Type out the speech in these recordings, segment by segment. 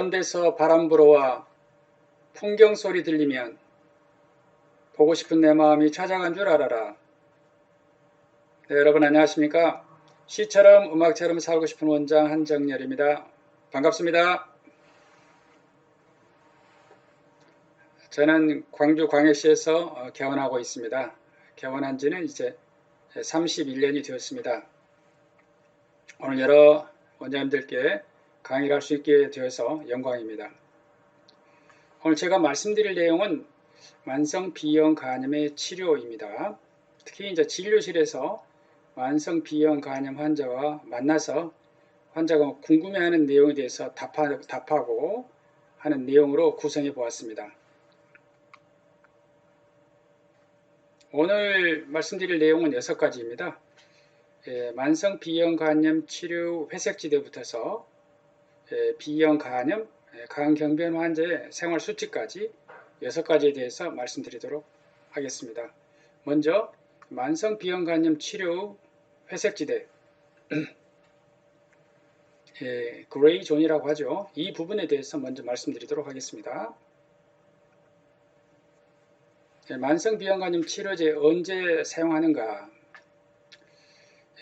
먼 데서 바람 불어와 풍경 소리 들리면 보고 싶은 내 마음이 찾아간 줄 알아라. 네, 여러분 안녕하십니까? 시처럼 음악처럼 살고 싶은 원장 한정열입니다. 반갑습니다. 저는 광주 광역시에서 개원하고 있습니다. 개원한 지는 이제 31년이 되었습니다. 오늘 여러 원장님들께 강의를 할 수 있게 되어서 영광입니다. 오늘 제가 말씀드릴 내용은 만성 B형 간염의 치료입니다. 특히 이제 진료실에서 만성 B형 간염 환자와 만나서 환자가 궁금해하는 내용에 대해서 답하고 하는 내용으로 구성해 보았습니다. 오늘 말씀드릴 내용은 6가지입니다. 만성 B형 간염 치료 회색지대부터서 B형 간염, 간경변 환자의 생활 수칙까지 6가지에 대해서 말씀드리도록 하겠습니다. 먼저 만성 B형 간염 치료 회색지대 그레이 존이라고 하죠. 이 부분에 대해서 먼저 말씀드리도록 하겠습니다. 만성 B형 간염 치료제 언제 사용하는가?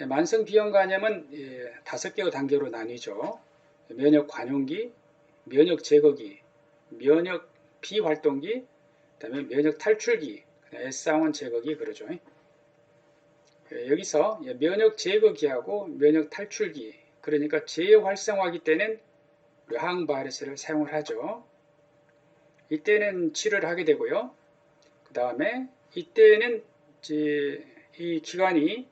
만성 B형 간염은 5개의 단계로 나뉘죠. 면역 관용기, 면역 제거기, 면역 비활동기, 그다음에 면역 탈출기, S상원 제거기 그러죠. 여기서 면역 제거기하고 면역 탈출기, 그러니까 재활성화기 때는 항바이러스를 사용을 하죠. 이때는 치료를 하게 되고요. 그 다음에 이때는 이 기간이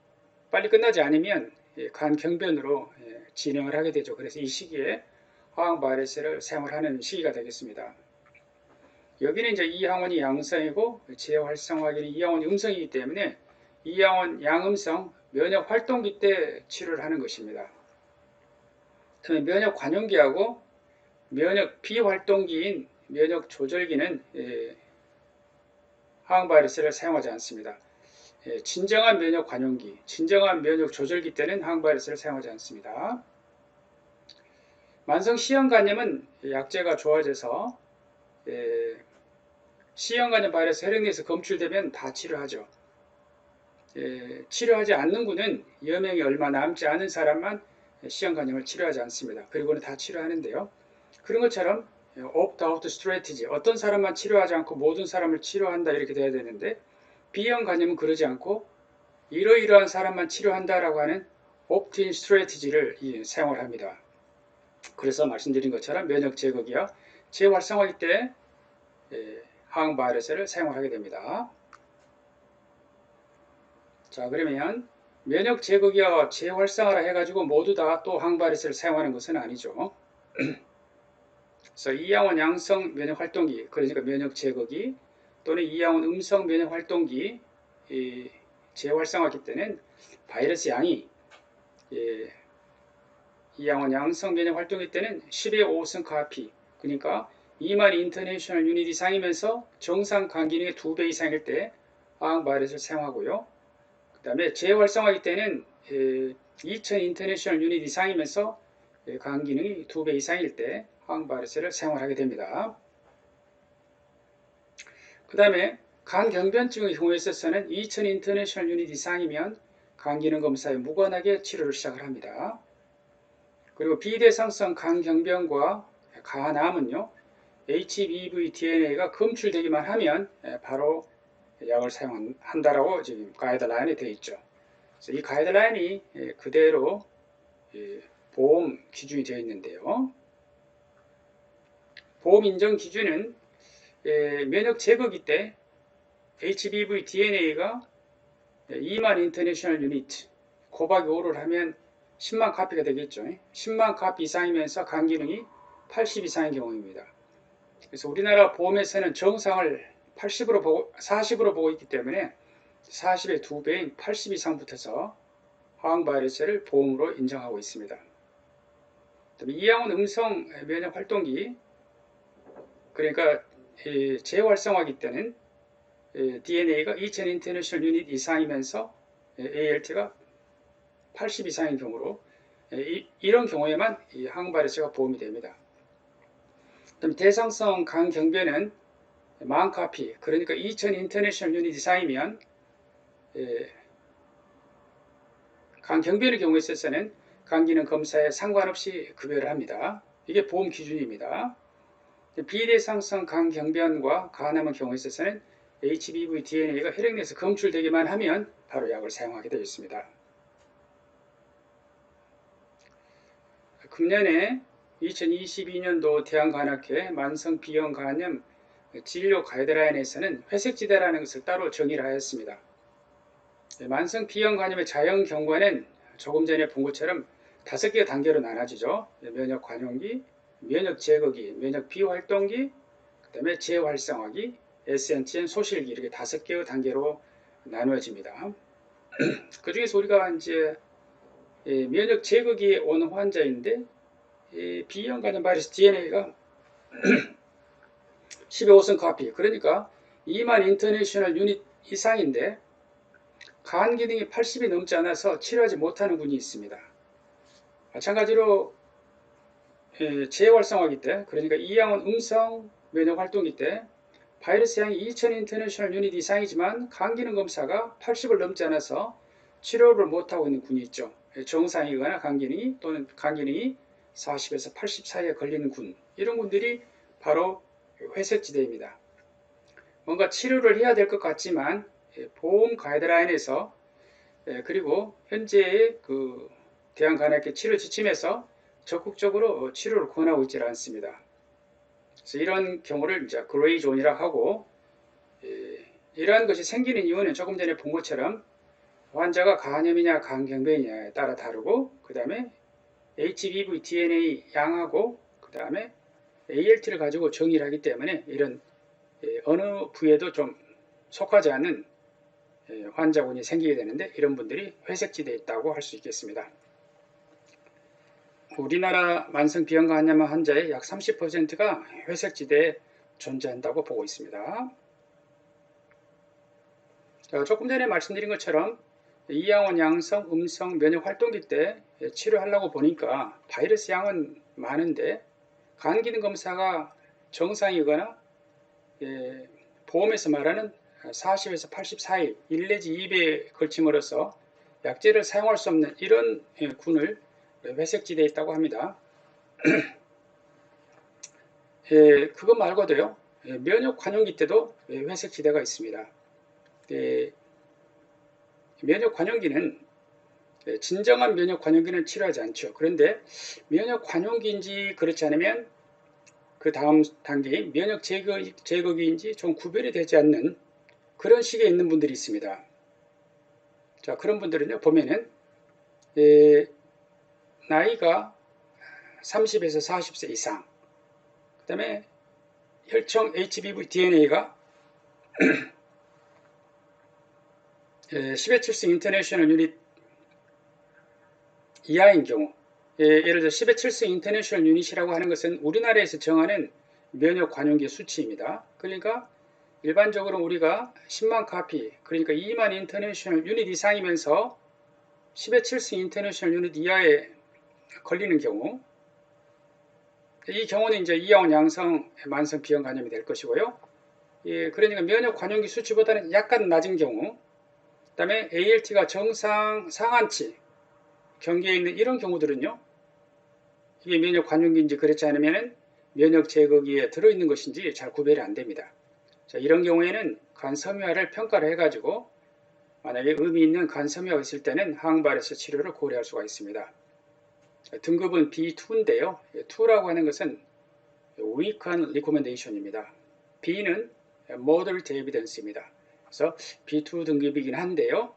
빨리 끝나지 않으면 간경변으로 진행을 하게 되죠. 그래서 이 시기에 항바이러스를 사용을 하는 시기가 되겠습니다. 여기는 이제 이항원이 양성이고 재활성화기는 이항원이 음성이기 때문에 이항원 양음성 면역 활동기 때 치료를 하는 것입니다. 그다음에 면역 관용기하고 면역 비활동기인 면역 조절기는 항바이러스를 사용하지 않습니다. 진정한 면역 관용기, 진정한 면역 조절기 때는 항바이러스를 사용하지 않습니다. 만성 C형 간염은 약제가 좋아져서 C형 간염 바이러스 혈액내에서 검출되면 다 치료하죠. 치료하지 않는 군은 여명이 얼마 남지 않은 사람만 C형 간염을 치료하지 않습니다. 그리고는 다 치료하는데요. 그런 것처럼 opt-out strategy, 어떤 사람만 치료하지 않고 모든 사람을 치료한다 이렇게 돼야 되는데 B형 간염은 그러지 않고 이러이러한 사람만 치료한다라고 하는 opt-in strategy를 사용을 합니다. 그래서 말씀드린 것처럼 면역 제거기와 재활성화기 때 항바이러스를 사용을 하게 됩니다. 자, 그러면 면역 제거기와 재활성화를 해가지고 모두 다 또 항바이러스를 사용하는 것은 아니죠. 그래서 이항원 양성 면역 활동기, 그러니까 면역 제거기 또는 이항원 음성 면역 활동기 재활성화기 때는 바이러스 양이 이항원 양성 면역 활동기 때는 10의 5승 카피, 그러니까 2만 인터내셔널 유닛 이상이면서 정상 간 기능의 2배 이상일 때 항바이러스를 사용하고요. 그 다음에 재활성화기 때는 2000 인터내셔널 유닛 이상이면서 간 기능이 2배 이상일 때 항바이러스를 사용을 하게 됩니다. 그 다음에 간경변증의 경우에 있어서는 2000 인터내셔널 유닛 이상이면 간기능 검사에 무관하게 치료를 시작을 합니다. 그리고 비대상성 간경변과 간암은요, HBV DNA가 검출되기만 하면 바로 약을 사용한다라고 지금 가이드라인에 되어 있죠. 그래서 이 가이드라인이 그대로 보험 기준이 되어 있는데요. 보험 인정 기준은 면역 제거기 때 HBV DNA가 2만 인터내셔널 유닛 곱하기 5를 하면 10만 카피가 되겠죠. 10만 카피 이상이면서 간 기능이 80 이상인 경우입니다. 그래서 우리나라 보험에서는 정상을 40으로 보고 있기 때문에 40의 2배인 80 이상 붙어서 항바이러스를 보험으로 인정하고 있습니다. 이항원 음성 면역 활동기, 그러니까 재활성화기 때는 DNA가 2000 인터내셔널 유닛 이상이면서 ALT가 80 이상인 경우로 이런 경우에만 이 항바이러스가 보험이 됩니다. 그다음에 대상성 간경변은 10,000카피, 그러니까 2000 인터내셔널 유닛 이상이면 간경변의 경우에 있어서는 간기능 검사에 상관없이 급여를 합니다. 이게 보험 기준입니다. 비대상성 간경변과 간암의 경우에 있어서는 HBV DNA가 혈액 내에서 검출되기만 하면 바로 약을 사용하게 되어 있습니다. 금년에 2022년도 대한간학회 만성비형간염 진료 가이드라인에서는 회색지대라는 것을 따로 정의를 하였습니다. 만성비형간염의 자형 경과는 조금 전에 본 것처럼 5개의 단계로 나눠지죠. 면역 관용기, 면역 제거기, 면역 비활동기, 그 다음에 재활성화기, SNTN 소실기, 이렇게 5개의 단계로 나누어집니다. 그 중에서 우리가 이제 면역 제거기에 온 환자인데 B형 간염 바이러스 DNA가 15선 카피, 그러니까 2만 인터내셔널 유닛 이상인데 간 기능이 80이 넘지 않아서 치료하지 못하는 분이 있습니다. 마찬가지로 재활성화기 때, 그러니까 이양은 음성 면역 활동기 때 바이러스 양이 2000 인터내셔널 유닛 이상이지만 간 기능 검사가 80을 넘지 않아서 치료를 못하고 있는 군이 있죠. 정상이거나 간 기능이 또는 간 기능이 40에서 80 사이에 걸리는 군, 이런 군들이 바로 회색지대입니다. 뭔가 치료를 해야 될 것 같지만 보험 가이드라인에서 그리고 현재의 그 대한간암회 치료 지침에서 적극적으로 치료를 권하고 있지 않습니다. 그래서 이런 경우를 이제 그레이 존이라고 하고, 이러한 것이 생기는 이유는 조금 전에 본 것처럼 환자가 간염이냐 간경변이냐에 따라 다르고, 그 다음에 HBV DNA 양하고 그 다음에 ALT를 가지고 정의를 하기 때문에 이런 어느 부에도 좀 속하지 않는 환자군이 생기게 되는데, 이런 분들이 회색지대에 있다고 할 수 있겠습니다. 우리나라 만성비형간염 환자의 약 30%가 회색지대에 존재한다고 보고 있습니다. 조금 전에 말씀드린 것처럼 이양원 양성 음성 면역 활동기 때 치료하려고 보니까 바이러스 양은 많은데 간 기능 검사가 정상이거나 보험에서 말하는 40에서 80 사이 1 내지 2배에 걸침으로써 약제를 사용할 수 없는 이런 군을 회색지대에 있다고 합니다. 그것 말고도요, 면역 관용기 때도 회색지대가 있습니다. 면역 관용기는 진정한 면역 관용기는 치료하지 않죠. 그런데 면역 관용기인지 그렇지 않으면 그 다음 단계인 면역 제거기인지 좀 구별이 되지 않는 그런 시기에 있는 분들이 있습니다. 자, 그런 분들은요, 보면은 나이가 30에서 40세 이상, 그 다음에 혈청 HBV DNA가 10의 7승 인터내셔널 유닛 이하인 경우, 예를 들어 10의 7승 인터내셔널 유닛이라고 하는 것은 우리나라에서 정하는 면역 관용기 수치입니다. 그러니까 일반적으로 우리가 10만 카피, 그러니까 2만 인터내셔널 유닛 이상이면서 10의 7승 인터내셔널 유닛 이하에 걸리는 경우, 이 경우는 이제 이하원 양성 만성 비형 간염이 될 것이고요. 그러니까 면역 관용기 수치보다는 약간 낮은 경우, 그 다음에 ALT가 정상 상한치 경계에 있는 이런 경우들은요, 이게 면역 관용기인지 그렇지 않으면 면역 제거기에 들어있는 것인지 잘 구별이 안 됩니다. 자, 이런 경우에는 간 섬유화를 평가를 해가지고 만약에 의미 있는 간 섬유화가 있을 때는 항바이러스 치료를 고려할 수가 있습니다. 등급은 B2인데요. 2라고 하는 것은 weak한 recommendation입니다. B는 moderate evidence입니다. 그래서 B2 등급이긴 한데요.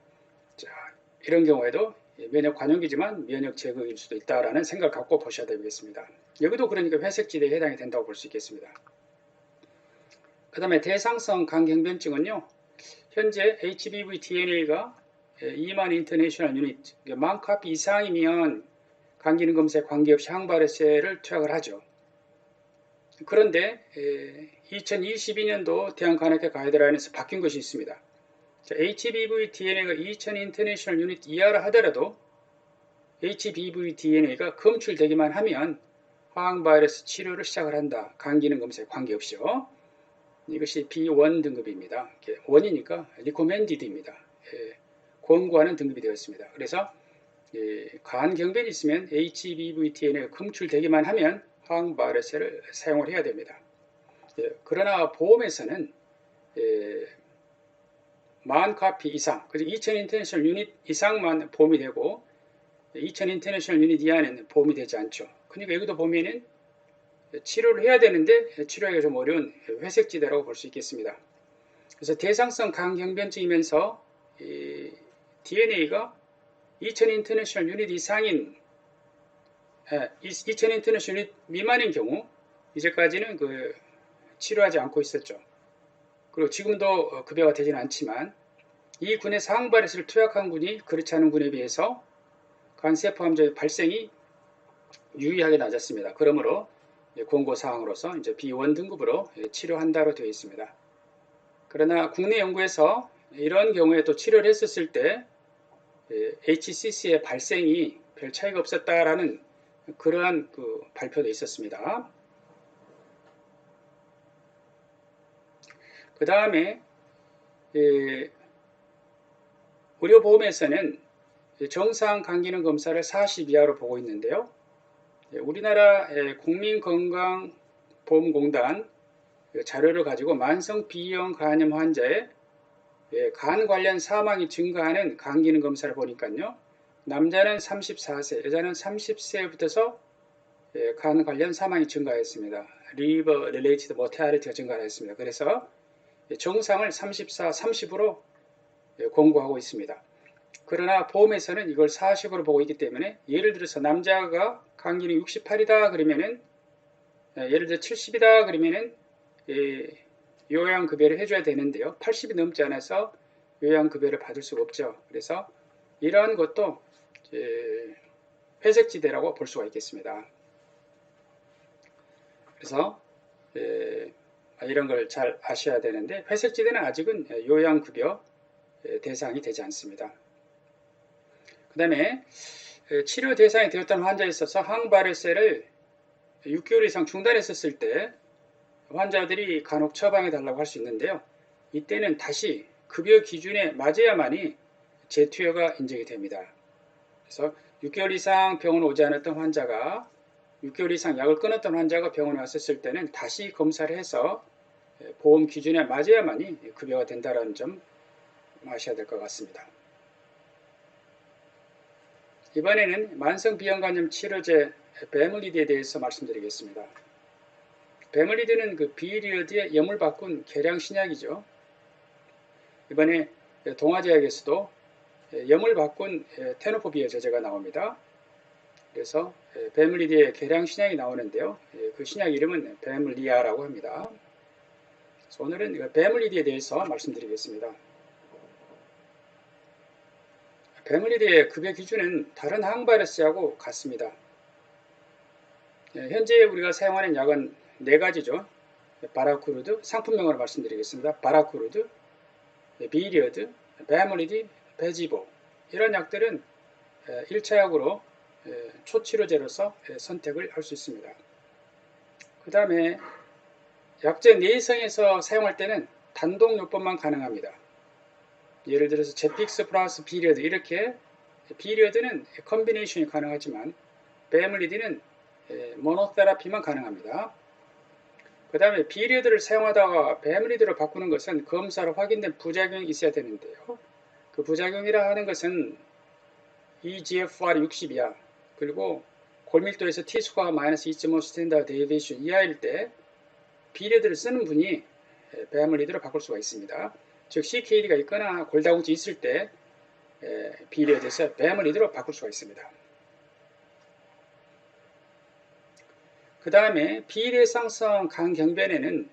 자, 이런 경우에도 면역 관용기지만 면역 제거일 수도 있다라는 생각을 갖고 보셔야 되겠습니다. 여기도 그러니까 회색지대에 해당이 된다고 볼 수 있겠습니다. 그 다음에 대상성 간경변증은요, 현재 HBV DNA가 2만 인터내셔널 유닛, 10,000 카피 이상이면 간기능 검사에 관계없이 항바이러스를 투약을 하죠. 그런데 2022년도 대한간암회 가이드라인에서 바뀐 것이 있습니다. HBV DNA가 2000 인터내셔널 유닛 이하라 하더라도 HBV DNA가 검출되기만 하면 항 바이러스 치료를 시작을 한다. 간 기능 검사에 관계없이요. 이것이 B1 등급입니다. 1이니까 recommended입니다. 권고하는 등급이 되었습니다. 그래서 간 경변이 있으면 HBV-TN에 검출되기만 하면 항 바이러스를 사용을 해야 됩니다. 그러나 보험에서는 10,000 이상, 그래서 2,000 인터내셔널 유닛 이상만 보험이 되고 2,000 인터내셔널 유닛 이하는 보험이 되지 않죠. 그러니까 여기도 보면은 치료를 해야 되는데 치료하기가 좀 어려운 회색지대라고 볼 수 있겠습니다. 그래서 대상성 간경변증이면서 DNA가 2,000 인터내셔널 유닛 이상인 2,000 인터내셔널 유닛 미만인 경우 이제까지는 치료하지 않고 있었죠. 그리고 지금도 급여가 되지는 않지만 이 군의 항 바이러스를 투약한 군이 그렇지 않은 군에 비해서 간세포 암자의 발생이 유의하게 낮았습니다. 그러므로 권고사항으로서 이제 B1 등급으로 치료한다로 되어 있습니다. 그러나 국내 연구에서 이런 경우에 또 치료를 했었을 때 HCC의 발생이 별 차이가 없었다라는 그러한 발표도 있었습니다. 그 다음에 의료보험에서는 정상 간기능 검사를 40 이하로 보고 있는데요. 우리나라 국민건강보험공단 자료를 가지고 만성 B형 간염 환자의 간 관련 사망이 증가하는 간기능 검사를 보니까요. 남자는 34세, 여자는 30세부터서 간 관련 사망이 증가했습니다. Liver Related Mortality가 증가했습니다. 그래서 정상을 34, 30으로 권고하고 있습니다. 그러나 보험에서는 이걸 40으로 보고 있기 때문에 예를 들어서 남자가 간기능이 68이다 그러면은 예를 들어 70이다 그러면은 요양급여를 해줘야 되는데요. 80이 넘지 않아서 요양급여를 받을 수가 없죠. 그래서 이러한 것도 회색지대라고 볼 수가 있겠습니다. 그래서 이런 걸 잘 아셔야 되는데 회색지대는 아직은 요양급여 대상이 되지 않습니다. 그 다음에 치료 대상이 되었던 환자에 있어서 항바이러스를 6개월 이상 중단했었을 때 환자들이 간혹 처방해 달라고 할 수 있는데요. 이때는 다시 급여 기준에 맞아야만이 재투여가 인정이 됩니다. 그래서 6개월 이상 병원 오지 않았던 환자가 6개월 이상 약을 끊었던 환자가 병원에 왔었을 때는 다시 검사를 해서 보험 기준에 맞아야만이 급여가 된다는 점 아셔야 될 것 같습니다. 이번에는 만성 비형간염 치료제 베물리드에 대해서 말씀드리겠습니다. 베물리드는 비리어드의 염을 바꾼 개량 신약이죠. 이번에 동아제약에서도 염을 바꾼 테노포비아 제제가 나옵니다. 그래서 베물리드의 개량 신약이 나오는데요. 그 신약 이름은 베물리아라고 합니다. 그래서 오늘은 베물리드에 대해서 말씀드리겠습니다. 베물리드의 급여 기준은 다른 항바이러스하고 같습니다. 현재 우리가 사용하는 약은 4가지죠. 바라쿠르드, 상품명으로 말씀드리겠습니다. 바라쿠르드, 비리어드, 베물리드, 베지보 이런 약들은 1차 약으로 초치료제로서 선택을 할 수 있습니다. 그 다음에 약제 내성에서 사용할 때는 단독요법만 가능합니다. 예를 들어서 제픽스 플러스 비리어드 이렇게 비리어드는 컨비네이션이 가능하지만 베물리드는 모노테라피만 가능합니다. 그 다음에 비리어드를 사용하다가 베물리드로 바꾸는 것은 검사로 확인된 부작용이 있어야 되는데요. 그 부작용이라 하는 것은 EGFR 60 이하 그리고 골밀도에서 T스코어가 마이너스 2.5 스탠다드 데이비에이션 이하일 때 비리어드를 쓰는 분이 베물리드로 바꿀 수가 있습니다. 즉 CKD가 있거나 골다공증이 있을 때 비리어드에서 베물리드로 바꿀 수가 있습니다. 그 다음에 비례상성 간경변에는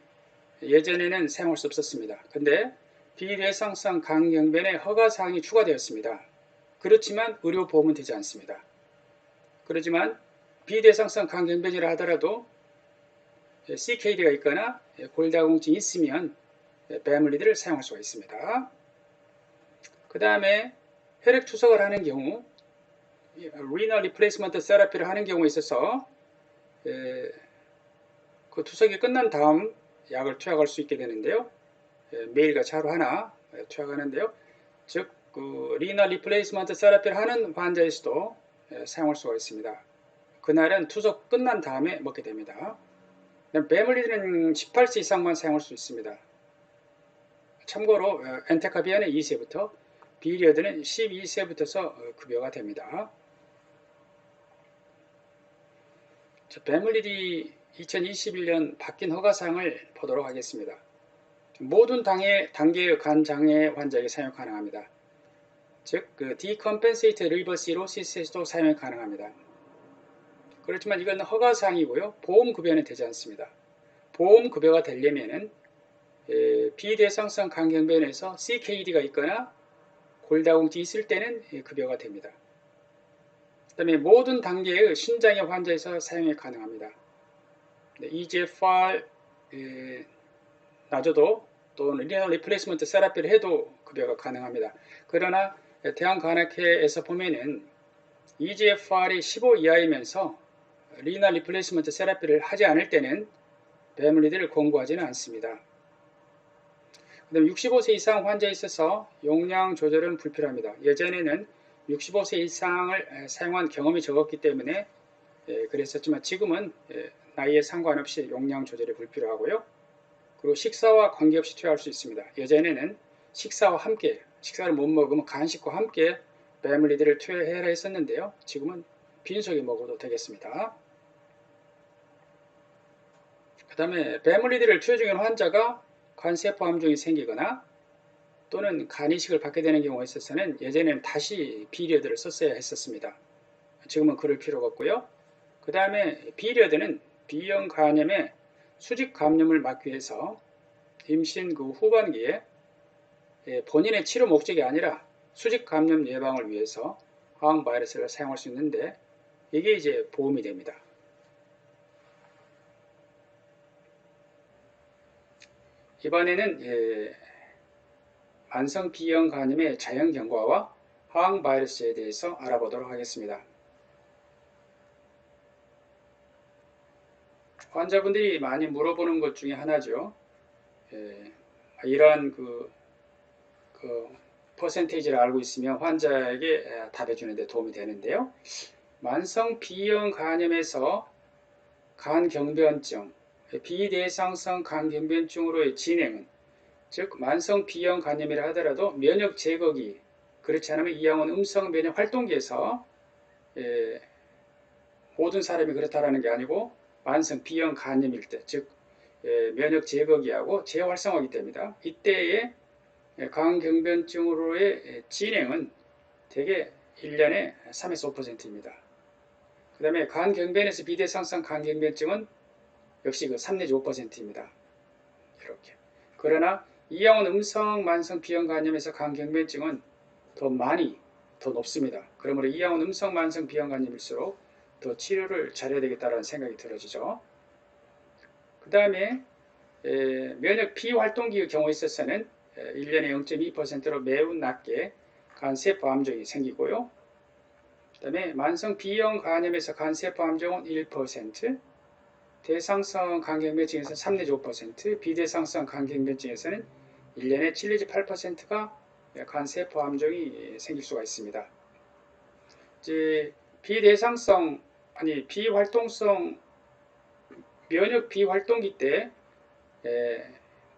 예전에는 사용할 수 없었습니다. 근데 비례상성 간경변에 허가사항이 추가되었습니다. 그렇지만 의료보험은 되지 않습니다. 그렇지만 비대상성 간경변이라 하더라도 CKD가 있거나 골다공증이 있으면 베물리드를 사용할 수가 있습니다. 그 다음에 혈액 투석을 하는 경우 Renal Replacement Therapy를 하는 경우에 있어서 그 투석이 끝난 다음 약을 투약할 수 있게 되는데요. 매일같이 하루 하나 투약하는데요. 즉, 리널 리플레이스먼트 세라피를 하는 환자에서도 사용할 수가 있습니다. 그날은 투석 끝난 다음에 먹게 됩니다. 배멀리드는 18세 이상만 사용할 수 있습니다. 참고로 엔테카비아는 2세부터, 비리어드는 12세부터서 급여가 됩니다. 배멀리디 2021년 바뀐 허가사항을 보도록 하겠습니다. 모든 단계의 간장애 환자에게 사용 가능합니다. 즉, 디컴펜세이트 리버 시로시스에서도 사용이 가능합니다. 그렇지만 이건 허가사항이고요. 보험급여는 되지 않습니다. 보험급여가 되려면은 비대상성 간경변에서 CKD가 있거나 골다공증이 있을 때는 급여가 됩니다. 그 다음에 모든 단계의 신장애 환자에서 사용이 가능합니다. EGFR 놔줘도 또는 리널 리플레이스먼트 세라피를 해도 급여가 가능합니다. 그러나 대한간학회에서 보면은 EGFR이 15 이하이면서 리널 리플레이스먼트 세라피를 하지 않을 때는 배멀리드를 권고하지는 않습니다. 그 다음에 65세 이상 환자에 있어서 용량 조절은 불필요합니다. 예전에는 65세 이상을 사용한 경험이 적었기 때문에 그랬었지만 지금은 나이에 상관없이 용량 조절이 불필요하고요. 그리고 식사와 관계없이 투여할 수 있습니다. 예전에는 식사와 함께, 식사를 못 먹으면 간식과 함께 배멀리드를 투여해야 했었는데요. 지금은 빈속에 먹어도 되겠습니다. 그 다음에 배멀리드를 투여 중인 환자가 간세포 함정이 생기거나 또는 간이식을 받게 되는 경우가 있어서는 예전에는 다시 비리어드를 썼어야 했었습니다. 지금은 그럴 필요가 없고요. 그 다음에 비리어드는 B형 간염의 수직 감염을 막기 위해서 임신 후반기에 본인의 치료 목적이 아니라 수직 감염 예방을 위해서 항 바이러스를 사용할 수 있는데 이게 이제 보험이 됩니다. 이번에는 만성 B형 간염의 자연 경과와 항 바이러스에 대해서 알아보도록 하겠습니다. 환자분들이 많이 물어보는 것 중에 하나죠. 이러한 퍼센테이지를 알고 있으면 환자에게 답해주는 데 도움이 되는데요. 만성 B형 간염에서 간경변증, 비대상성 간경변증으로의 진행은 즉 만성 B형 간염이라 하더라도 면역 제거기, 그렇지 않으면 이항원 음성 면역 활동기에서 모든 사람이 그렇다라는 게 아니고 만성 B형 간염일 때, 즉 면역 제거기하고 재활성화기 때입니다. 이때의 간경변증으로의 진행은 대개 1년에 3에서 5%입니다. 그 다음에 간경변에서 비대상성 간경변증은 역시 3 내지 5%입니다. 이렇게. 그러나 이항원 음성 만성 B형 간염에서 간경변증은 더 높습니다. 그러므로 이항원 음성 만성 B형 간염일수록 더 치료를 잘해야 되겠다는 생각이 들어지죠. 그 다음에 면역 비활동기의 경우에 있어서는 1년에 0.2%로 매우 낮게 간세포 함정이 생기고요. 그 다음에 만성 B형 간염에서 간세포 함정은 1%, 대상성 간경변증에서 3 내지 5%, 비대상성 간경변증에서는 1년에 7 내지 8%가 간세포 함정이 생길 수가 있습니다. 이제 비활동성 면역 비활동기 때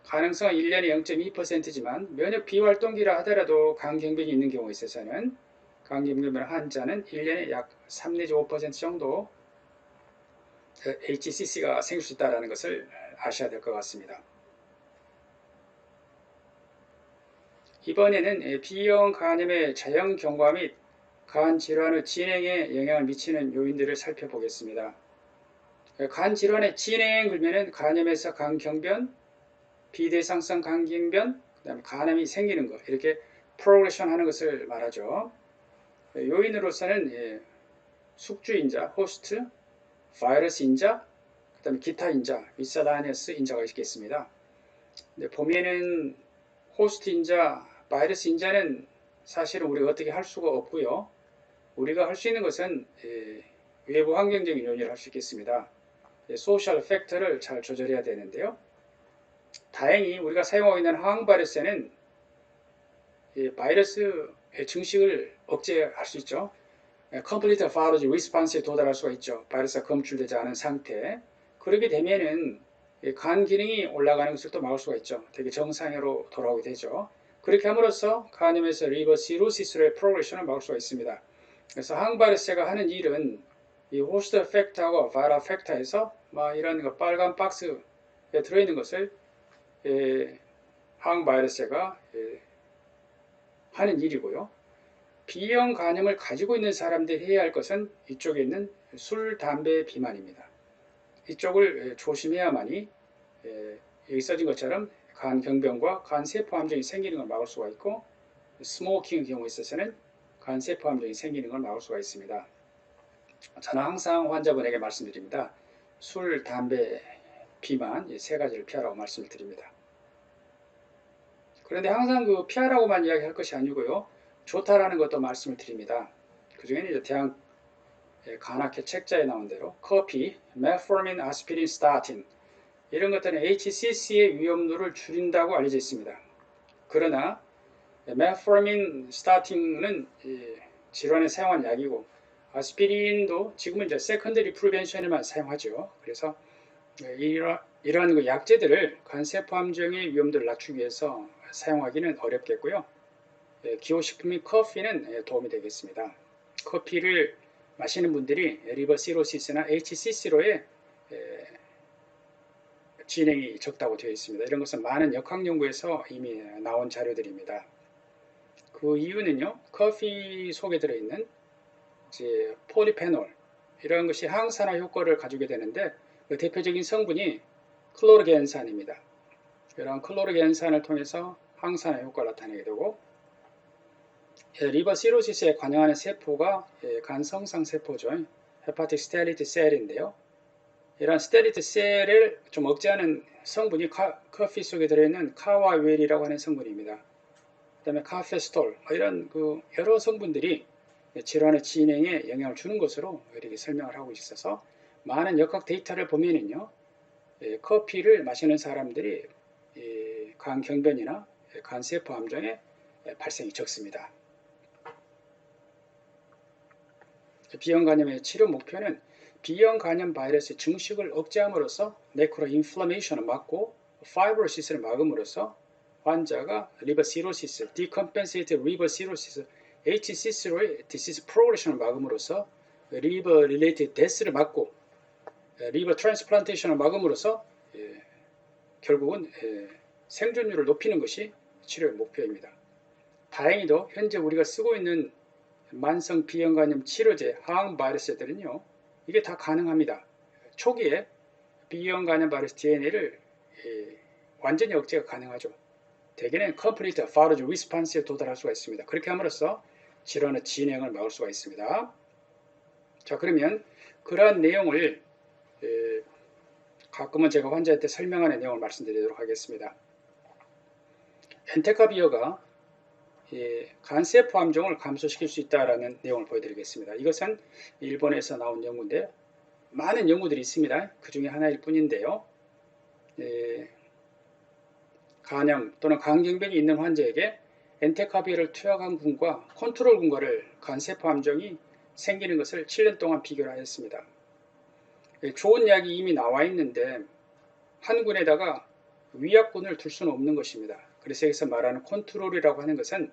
가능성은 1년에 0.2%지만 면역 비활동기라 하더라도 간경변이 있는 경우에 있어서는 간경변 환자는 1년에 약 3 내지 5% 정도 HCC가 생길 수 있다는 것을 아셔야 될 것 같습니다. 이번에는 B형 간염의 자연 경과 및 간 질환의 진행에 영향을 미치는 요인들을 살펴보겠습니다. 간 질환의 진행 그러면은 간염에서 간경변, 비대상성 간경변, 그다음에 간암이 생기는 것 이렇게 프로그레션 하는 것을 말하죠. 요인으로서는 숙주인자, 호스트, 바이러스 인자, 그 다음에 기타 인자, 미셀라니어스 인자가 있겠습니다. 보면은 호스트 인자, 바이러스 인자는 사실은 우리가 어떻게 할 수가 없고요. 우리가 할 수 있는 것은 외부 환경적인 요인을 할 수 있겠습니다. 소셜 팩터를 잘 조절해야 되는데요. 다행히 우리가 사용하고 있는 항바이러스에는 바이러스의 증식을 억제할 수 있죠. Complete Virology Response에 도달할 수가 있죠. 바이러스가 검출되지 않은 상태. 그렇게 되면은 간 기능이 올라가는 것을 또 막을 수가 있죠. 되게 정상으로 돌아오게 되죠. 그렇게 함으로써 간염에서 리버시로시스의 프로그레션을 막을 수가 있습니다. 그래서 항바이러스가 하는 일은 이 호스트 팩터하고 바이럴 팩터에서 이런 그 빨간 박스에 들어있는 것을 항바이러스가 하는 일이고요. B형 간염을 가지고 있는 사람들이 해야 할 것은 이쪽에 있는 술, 담배 비만입니다. 이쪽을 조심해야만이 여기 써진 것처럼 간경변과 간세포암정이 생기는 걸 막을 수가 있고, 스모킹 경우에 있어서는 간세포암정이 생기는 걸 막을 수가 있습니다. 저는 항상 환자분에게 말씀드립니다. 술, 담배, 비만 이 세 가지를 피하라고 말씀을 드립니다. 그런데 항상 그 피하라고만 이야기할 것이 아니고요. 좋다라는 것도 말씀을 드립니다. 그 중에는 이제 대학 간학회 책자에 나온 대로 커피, 메포민, 아스피린, 스타틴 이런 것들은 HCC의 위험도를 줄인다고 알려져 있습니다. 그러나 메포민, 스타틴은 질환에 사용한 약이고 아스피린도 지금은 이제 세컨더리 프리벤션에만 사용하죠. 그래서 이러한 그 약제들을 간세포암정의 위험도를 낮추기 위해서 사용하기는 어렵겠고요. 기호식품인 커피는 도움이 되겠습니다. 커피를 마시는 분들이 리버시로시스나 HCC로의 진행이 적다고 되어 있습니다. 이런 것은 많은 역학 연구에서 이미 나온 자료들입니다. 그 이유는요, 커피 속에 들어있는 이제 폴리페놀 이런 것이 항산화 효과를 가지게 되는데 그 대표적인 성분이 클로르겐산입니다. 이런 클로르겐산을 통해서 항산화 효과를 나타내게 되고, 리버시로시스에 관여하는 세포가 간성상 세포죠. 헤파틱 스텔리트 셀인데요. 이런 스테리트 셀을 좀 억제하는 성분이 커피 속에 들어있는 카와웰이라고 하는 성분입니다. 그 다음에 카페스톨 이런 그 여러 성분들이 질환의 진행에 영향을 주는 것으로 이렇게 설명을 하고 있어서 많은 역학 데이터를 보면은요, 커피를 마시는 사람들이 간경변이나 간세포 암정의 발생이 적습니다. B형 간염의 치료 목표는 B형 간염 바이러스의 증식을 억제함으로써 네크로 인플라메이션을 막고 파이브로시스를 막음으로써 환자가 리버시로시스, 디컴펜세이티드 리버시로시스, HCC로의 디시스 프로그레션을 막음으로써 리버 릴레이티드 데스를 막고 리버 트랜스플란테이션을 막음으로써 결국은 생존율을 높이는 것이 치료의 목표입니다. 다행히도 현재 우리가 쓰고 있는 만성 B형 간염 치료제 항바이러스들은요, 이게 다 가능합니다. 초기에 B형 간염 바이러스 DNA를 완전히 억제가 가능하죠. 대개는 Complete Virology Response에 도달할 수가 있습니다. 그렇게 함으로써 질환의 진행을 막을 수가 있습니다. 자, 그러면 그러한 내용을 가끔은 제가 환자한테 설명하는 내용을 말씀드리도록 하겠습니다. 엔테카비어가 간세포 암종을 감소시킬 수 있다는 내용을 보여드리겠습니다. 이것은 일본에서 나온 연구인데 많은 연구들이 있습니다. 그 중에 하나일 뿐인데요. 간염 또는 간경변이 있는 환자에게 엔테카비어를 투약한 군과 컨트롤 군과를 간세포 암종이 생기는 것을 7년 동안 비교를 하였습니다. 좋은 약이 이미 나와 있는데 한 군에다가 위약군을 둘 수는 없는 것입니다. 그래서 여기서 말하는 컨트롤이라고 하는 것은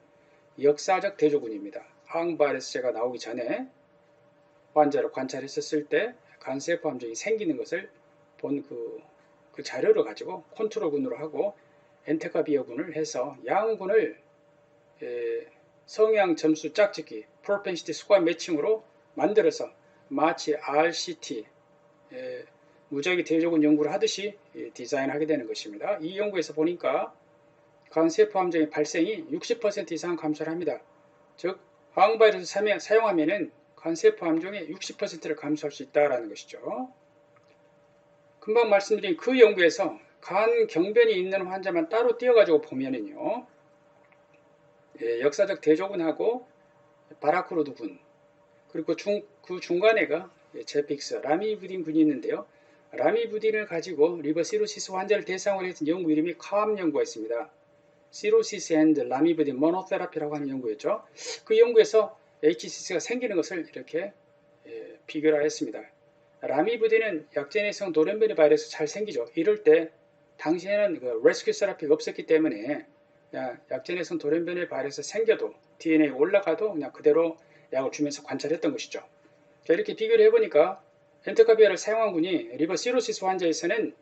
역사적 대조군입니다. 항바이러스제가 나오기 전에 환자를 관찰했었을 때 간세포 암종이 생기는 것을 본 그 자료를 가지고 컨트롤군으로 하고 엔테카비어군을 해서 양군을 성향 점수 짝짓기 propensity score 매칭으로 만들어서 마치 RCT 무작위 대조군 연구를 하듯이 디자인하게 되는 것입니다. 이 연구에서 보니까 간세포 암종의 발생이 60% 이상 감소를 합니다. 즉 항바이러스 사용하면 간세포 암종의 60%를 감소할 수 있다는 것이죠. 금방 말씀드린 그 연구에서 간경변이 있는 환자만 따로 띄어가지고 보면은요, 역사적 대조군하고 바라크로드군 그리고 그 중간에가 제픽스, 라미브딘 군이 있는데요. 라미부딘을 가지고 리버 시로시스 환자를 대상으로 했던 연구 이름이 CALM 연구가 있습니다. 시로시스 앤드 라미부딘 모노테라피라고 하는 연구였죠. 그 연구에서 HCC가 생기는 것을 이렇게 비교를 하였습니다. 라미부딘은 약제내성 돌연변이 바이러스 잘 생기죠. 이럴 때 당시에는 그 레스큐 세라피가 없었기 때문에 약제내성 돌연변이 바이러스 생겨도 DNA 올라가도 그냥 그대로 약을 주면서 관찰했던 것이죠. 이렇게 비교를 해보니까 엔터카비아를 사용한 군이 리버 시로시스 환자에서는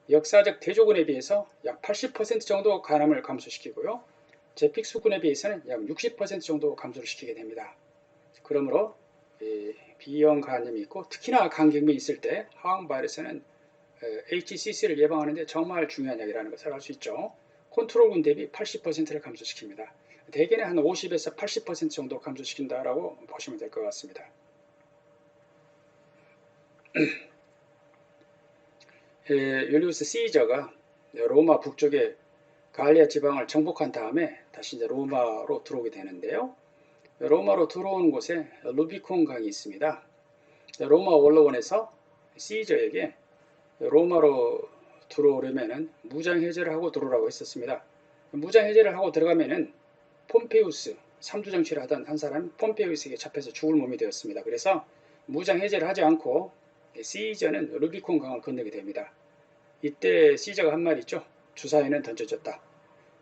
역사적 대조군에 비해서 약 80% 정도 간암을 감소시키고요. 제픽수군에 비해서는 약 60% 정도 감소를 시키게 됩니다. 그러므로 B형 간염이 있고 특히나 간경변이 있을 때 항바이러스는 HCC를 예방하는 데 정말 중요한 약이라는 것을 알 수 있죠. 컨트롤군 대비 80%를 감소시킵니다. 대개는 한 50에서 80% 정도 감소시킨다라고 보시면 될 것 같습니다. 율리우스 시저가 로마 북쪽에 갈리아 지방을 정복한 다음에 다시 이제 로마로 들어오게 되는데요. 로마로 들어오는 곳에 루비콘 강이 있습니다. 로마 원로원에서 시저에게 로마로 들어오려면은 무장해제를 하고 들어오라고 했었습니다. 무장해제를 하고 들어가면은 폼페이우스, 삼두정치를 하던 한 사람 폼페이우스에게 잡혀서 죽을 몸이 되었습니다. 그래서 무장해제를 하지 않고 시저는 루비콘 강을 건너게 됩니다. 이때 시저가 한 말 있죠. 주사위는 던져졌다.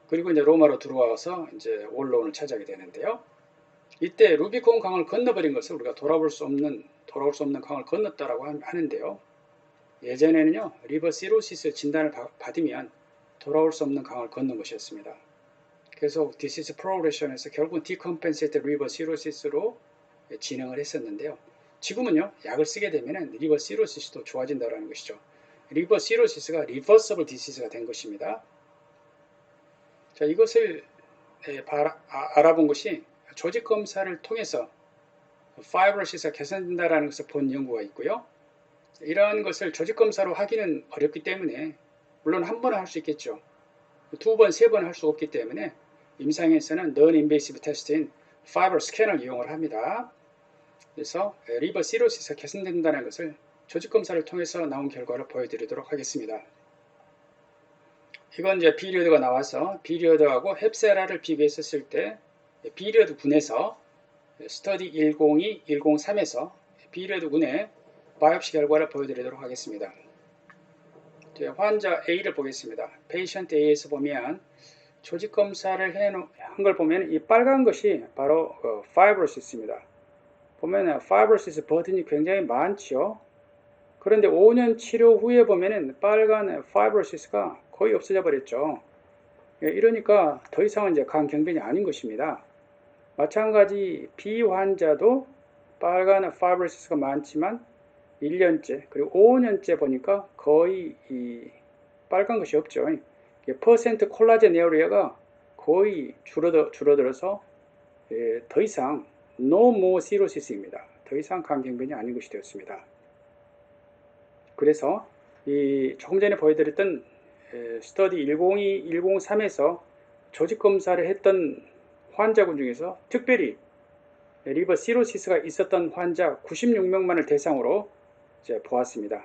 그리고 이제 로마로 들어와서 이제 원로원을 차지하게 되는데요. 이때 루비콘 강을 건너버린 것을 우리가 돌아올 수 없는 강을 건넜다라고 하는데요. 예전에는요, 리버 시로시스 진단을 받으면 돌아올 수 없는 강을 건넌 것이었습니다. 계속 디시스 프로그레션에서 결국은 디컴펜세이트 리버 시로시스로 진행을 했었는데요. 지금은요, 약을 쓰게 되면 리버 시로시스도 좋아진다는 것이죠. 리버 시로시스가 리버서블 디시스가 된 것입니다. 자, 이것을 알아본 것이 조직 검사를 통해서 파이브로시스가 개선된다는 것을 본 연구가 있고요. 이러한 것을 조직 검사로 하기는 어렵기 때문에 물론 한 번은 할 수 있겠죠. 두 번, 세 번 할 수 없기 때문에 임상에서는 non-invasive 테스트인 파이버 스캐너를 이용을 합니다. 그래서 리버 시로시스가 개선된다는 것을 조직 검사를 통해서 나온 결과를 보여드리도록 하겠습니다. 이건 이제 비리어드가 나와서 비리어드하고 헵세라를 비교했었을 때 비리어드 군에서 스터디 102, 103에서 비리어드 군의 바이옵시 결과를 보여드리도록 하겠습니다. 환자 A를 보겠습니다. 페이션트 A에서 보면 조직 검사를 한 걸 보면 이 빨간 것이 바로 파이브로시스입니다. 보면 파이브로시스 버튼이 굉장히 많죠. 그런데 5년 치료 후에 보면은 빨간 파이브로시스가 거의 없어져 버렸죠. 이러니까 더 이상은 이제 간경변이 아닌 것입니다. 마찬가지 B 환자도 빨간 파이브로시스가 많지만 1년째 그리고 5년째 보니까 거의 이 빨간 것이 없죠. 퍼센트 콜라겐 에어리아가 거의 줄어들어서 더 이상 no more cirrhosis입니다. 더 이상 간경변이 아닌 것이 되었습니다. 그래서 이 조금 전에 보여드렸던 스터디 102, 103에서 조직 검사를 했던 환자군 중에서 특별히 리버 시로시스가 있었던 환자 96명만을 대상으로 이제 보았습니다.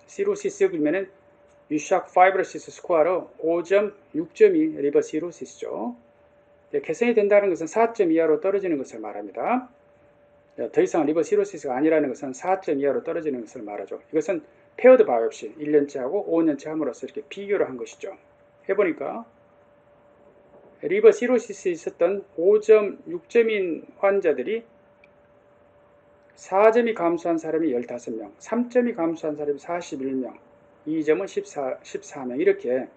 시로시스 그러면은 유샥 파이브로시스 스코어로 5.6점이 리버 시로시스죠. 개선이 된다는 것은 4점 이하로 떨어지는 것을 말합니다. 더 이상 리버 시로시스가 아니라는 것은 4점 이하로 떨어지는 것을 말하죠. 이것은 페어드 바이옵시 1년째 하고 5년째 함으로써 이렇게 비교를 한 것이죠. 해보니까 리버 시로시스에 있었던 5.6점인 환자들이 4점이 감소한 사람이 15명, 3점이 감소한 사람이 41명, 2점은 14명 이렇게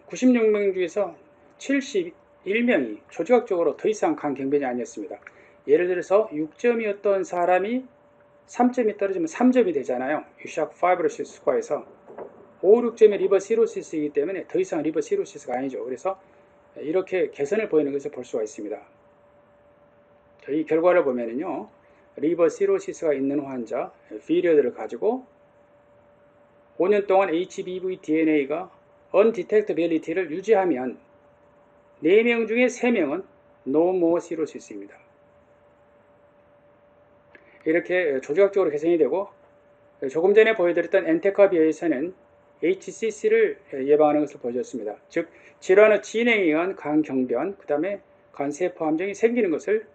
96명 중에서 71명이 조직학적으로 더 이상 간경변이 아니었습니다. 예를 들어서 6점이었던 사람이 3점이 떨어지면 3점이 되잖아요. 유샥 파이브로시스 스코어에서 5, 6점의 리버 시로시스이기 때문에 더 이상 리버 시로시스가 아니죠. 그래서 이렇게 개선을 보이는 것을 볼 수가 있습니다. 이 결과를 보면은요, 리버 시로시스가 있는 환자 비리어드를 가지고 5년 동안 HBV DNA가 undetectability를 유지하면 4명 중에 3명은 no more cirrhosis입니다. 이렇게 조직학적으로 개선이 되고 조금 전에 보여드렸던 엔테카 비하에서는 HCC를 예방하는 것을 보여줬습니다. 즉 질환의 진행에 의한 간경변, 그 다음에 간세포 함정이 생기는 것을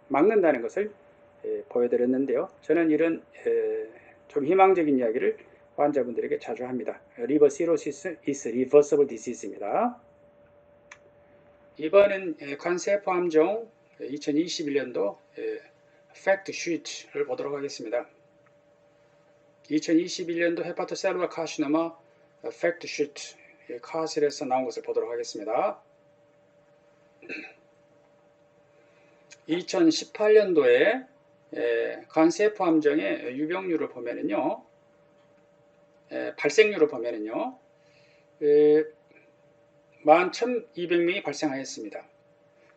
막는다는 것을 보여드렸는데요. 저는 이런 좀 희망적인 이야기를 환자분들에게 자주 합니다. 리버 시로시스 is reversible disease입니다. 이번은 간세포 함정 2021년도 팩트 쉬트를 보도록 하겠습니다. 2021년도 헤파토셀루라 카시노마 팩트 쉬트 카실에서 나온 것을 보도록 하겠습니다. 2018년도에 간세포 함정의 유병률을 보면은요, 발생률을 보면은요, 11,200명이 발생하였습니다.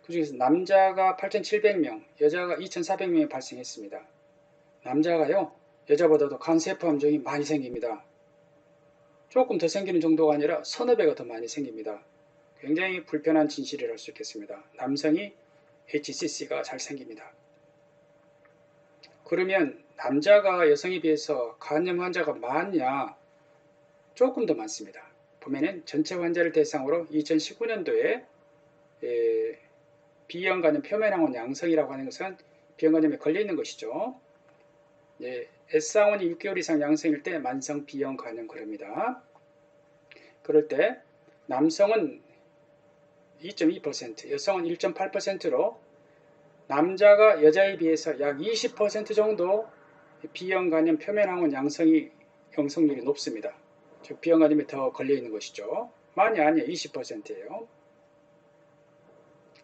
그 중에서 남자가 8,700명, 여자가 2,400명이 발생했습니다. 남자가요, 여자보다도 간세포 함정이 많이 생깁니다. 조금 더 생기는 정도가 아니라 서너 배가 더 많이 생깁니다. 굉장히 불편한 진실이라 할 수 있겠습니다. 남성이 HCC가 잘 생깁니다. 그러면 남자가 여성에 비해서 간염 환자가 많냐? 조금 더 많습니다. 보면은 전체 환자를 대상으로 2019년도에 B형 간염 표면항원 양성이라고 하는 것은 B형 간염에 걸려 있는 것이죠. S항원이 6개월 이상 양성일 때 만성 B형 간염 그럽니다. 그럴 때 남성은 2.2%, 여성은 1.8%로 남자가 여자에 비해서 약 20% 정도 B형 간염 표면항원 양성률이 높습니다. 즉 B형 간염에 더 걸려 있는 것이죠. 많이 아니에요. 20%예요.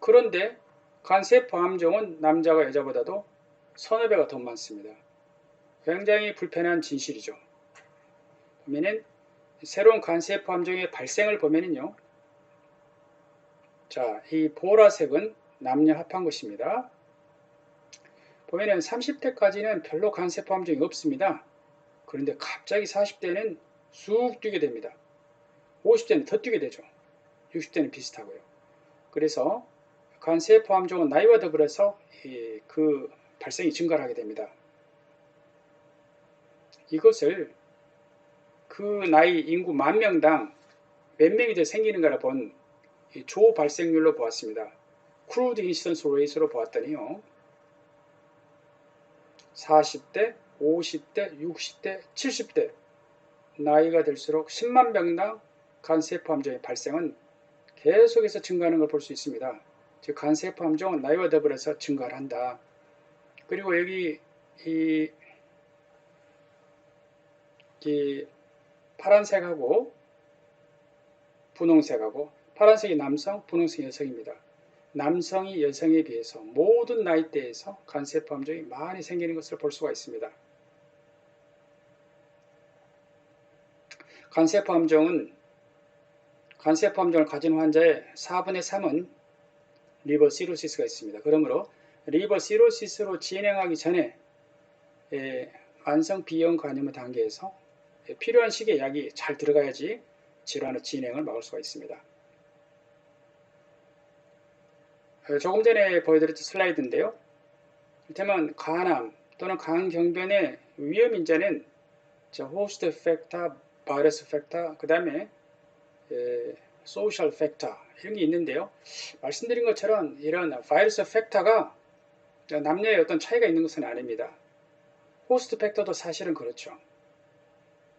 그런데 간세포 함정은 남자가 여자보다도 서너 배가 더 많습니다. 굉장히 불편한 진실이죠. 보면은 새로운 간세포 함정의 발생을 보면은요. 자, 이 보라색은 남녀 합한 것입니다. 보면은 30대까지는 별로 간세포 함정이 없습니다. 그런데 갑자기 40대는 쑥 뛰게 됩니다. 50대는 더 뛰게 되죠. 60대는 비슷하고요. 그래서 간세포 함정은 나이와 더불어서 그 발생이 증가를 하게 됩니다. 이것을 그 나이 인구 10,000명당 몇 명이 더 생기는가를 본 조 발생률로 보았습니다. 크루드 인시던스 레이스로 보았더니요. 40대, 50대, 60대, 70대 나이가 들수록 10만 명당 간세포 함정의 발생은 계속해서 증가하는 걸 볼 수 있습니다. 즉 간세포 함정은 나이와 더불어서 증가를 한다. 그리고 여기 이 파란색하고 분홍색하고 파란색이 남성, 분홍색이 여성입니다. 남성이 여성에 비해서 모든 나이대에서 간세포 함정이 많이 생기는 것을 볼 수가 있습니다. 간세포 함정을 가진 환자의 4분의 3은 리버 시로시스가 있습니다. 그러므로 리버 시로시스로 진행하기 전에 만성 B형 간염의 단계에서 필요한 시기에 약이 잘 들어가야지 질환의 진행을 막을 수가 있습니다. 조금 전에 보여드렸던 슬라이드인데요. 이를테면 간암 또는 간경변의 위험 인자는 호스트 팩터, 바이러스 팩터, 그 다음에 소셜 팩터 이런 게 있는데요. 말씀드린 것처럼 이런 바이러스 팩터가 남녀의 어떤 차이가 있는 것은 아닙니다. 호스트 팩터도 사실은 그렇죠.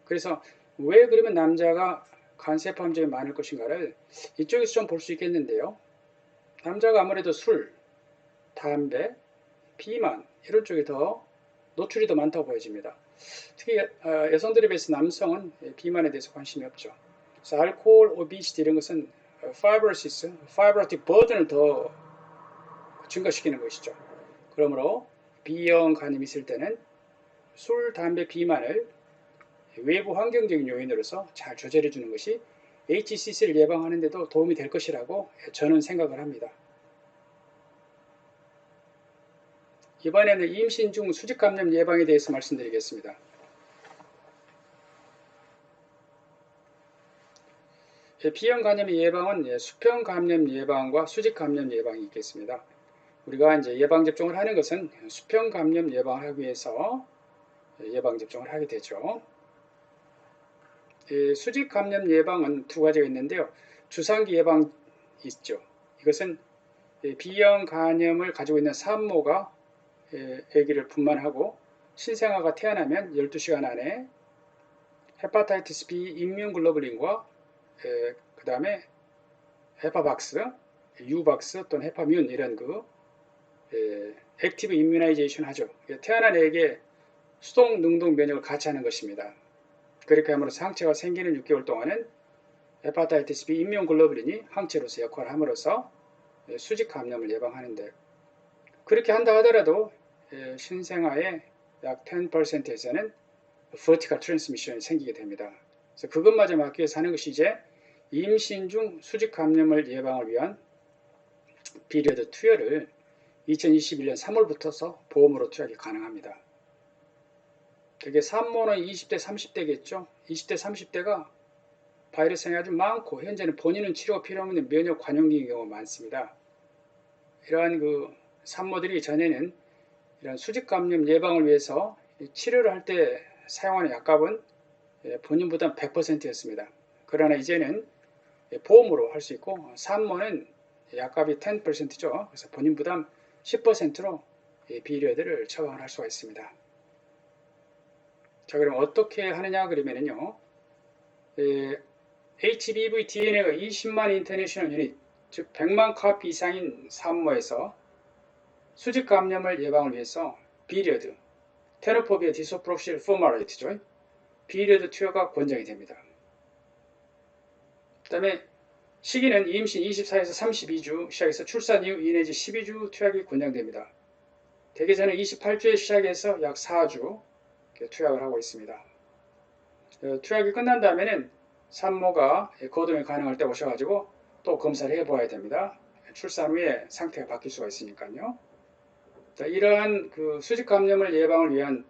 그래서 왜 그러면 남자가 간세포 함정이 많을 것인가를 이쪽에서 좀 볼 수 있겠는데요. 남자가 아무래도 술, 담배, 비만 이런 쪽에 더 노출이 더 많다고 보여집니다. 특히 여성들에 비해서 남성은 비만에 대해서 관심이 없죠. 그래서 알코올, 오비시티 이런 것은 파이브로틱 버든을 더 증가시키는 것이죠. 그러므로 B형 간염이 있을 때는 술, 담배, 비만을 외부 환경적인 요인으로서 잘 조절해 주는 것이 HCC를 예방하는 데도 도움이 될 것이라고 저는 생각을 합니다. 이번에는 임신 중 수직 감염 예방에 대해서 말씀드리겠습니다. B형 감염의 예방은 수평 감염 예방과 수직 감염 예방이 있겠습니다. 우리가 이제 예방 접종을 하는 것은 수평 감염 예방을 하기 위해서 예방접종을 하게 되죠. 수직 감염 예방은 두 가지가 있는데요. 주상기 예방 있죠. 이것은 B형 간염을 가지고 있는 산모가 아기를 분만하고 신생아가 태어나면 12시간 안에 헤파타이티스 B 임뮨글로불린과 그 다음에 헤파박스, 유박스 또는 헤파뮨 이런 액티브 임뮤나이제이션 하죠. 태어난 애에게 수동, 능동 면역을 같이 하는 것입니다. 그렇게 함으로써 항체가 생기는 6개월 동안은 헤파타이티스 B 임뮨글로불린이 항체로서 역할을 함으로써 수직 감염을 예방하는데, 그렇게 한다 하더라도 신생아의 약 10%에서는 vertical transmission이 생기게 됩니다. 그래서 그것마저 막기 위해서 하는 것이 이제 임신 중 수직 감염을 예방을 위한 비리어드 투여를 2021년 3월부터서 보험으로 투약이 가능합니다. 그게 산모는 20대, 30대겠죠. 20대, 30대가 바이러스량이 아주 많고 현재는 본인은 치료가 필요 없는 면역 관용기인 경우가 많습니다. 이러한 산모들이 전에는 이런 수직 감염 예방을 위해서 치료를 할 때 사용하는 약값은 본인 부담 100%였습니다. 그러나 이제는 보험으로 할 수 있고 산모는 약값이 10%죠. 그래서 본인 부담 10%로 비리어드를 처방을 할 수가 있습니다. 자, 그럼 어떻게 하느냐 그러면요. HBV DNA가 20만 인터내셔널 유닛, 즉 100만 카피 이상인 산모에서 수직 감염을 예방을 위해서 비리어드, 테노포비아 디소프록실 포마레이트죠. 비리어드 투여가 권장이 됩니다. 그 다음에 시기는 임신 24에서 32주 시작해서 출산 이후 2 내지 12주 투약이 권장됩니다. 대개 저는 28주에 시작해서 약 4주 투약을 하고 있습니다. 투약이 끝난 다음에는 산모가 거동이 가능할 때 오셔가지고 또 검사를 해보아야 됩니다. 출산 후에 상태가 바뀔 수가 있으니까요. 자, 이러한 수직 감염을 예방을 위한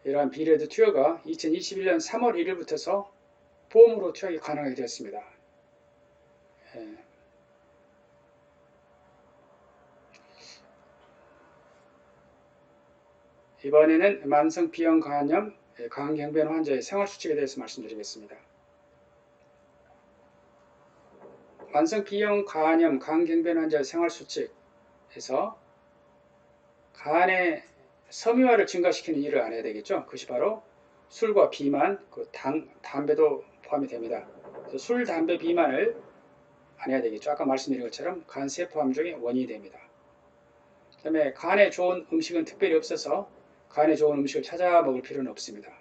이러한 비리어드 투여가 2021년 3월 1일부터서 보험으로 투약이 가능하게 되었습니다. 이번에는 만성 B형 간염, 강경변 환자의 생활수칙에 대해서 말씀드리겠습니다. 만성 B형 간염, 강경변 환자의 생활수칙에서 간의 섬유화를 증가시키는 일을 안 해야 되겠죠. 그것이 바로 술과 비만, 담배도 포함이 됩니다. 그래서 술, 담배, 비만을 안 해야 되겠죠. 아까 말씀드린 것처럼 간 세포 함정의 원인이 됩니다. 그 다음에 간에 좋은 음식은 특별히 없어서 간에 좋은 음식을 찾아 먹을 필요는 없습니다.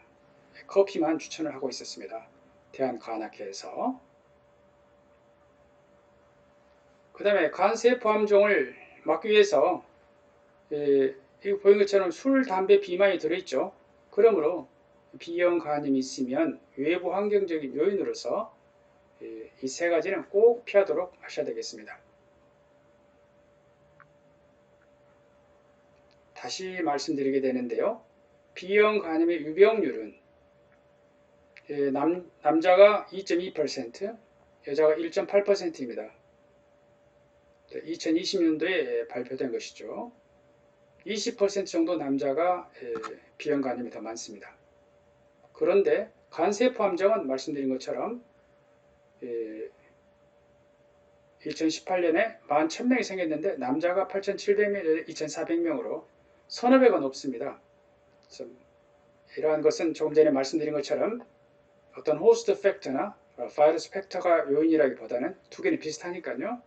커피만 추천을 하고 있었습니다. 대한간학회에서. 그 다음에 간 세포 함정을 막기 위해서 여기 보인 것처럼 술, 담배, 비만이 들어있죠. 그러므로 B형 간염이 있으면 외부 환경적인 요인으로서 이 세 가지는 꼭 피하도록 하셔야 되겠습니다. 다시 말씀드리게 되는데요. B형 간염의 유병률은 남자가 2.2%, 여자가 1.8%입니다. 2020년도에 발표된 것이죠. 20% 정도 남자가 B형 간염이 더 많습니다. 그런데 간세포 함정은 말씀드린 것처럼 2018년에 11,000명이 생겼는데 남자가 8,700명, 2,400명으로 서너 배가 높습니다. 이러한 것은 조금 전에 말씀드린 것처럼 어떤 호스트 팩터나 바이러스 팩터가 요인이라기보다는 두 개는 비슷하니까요.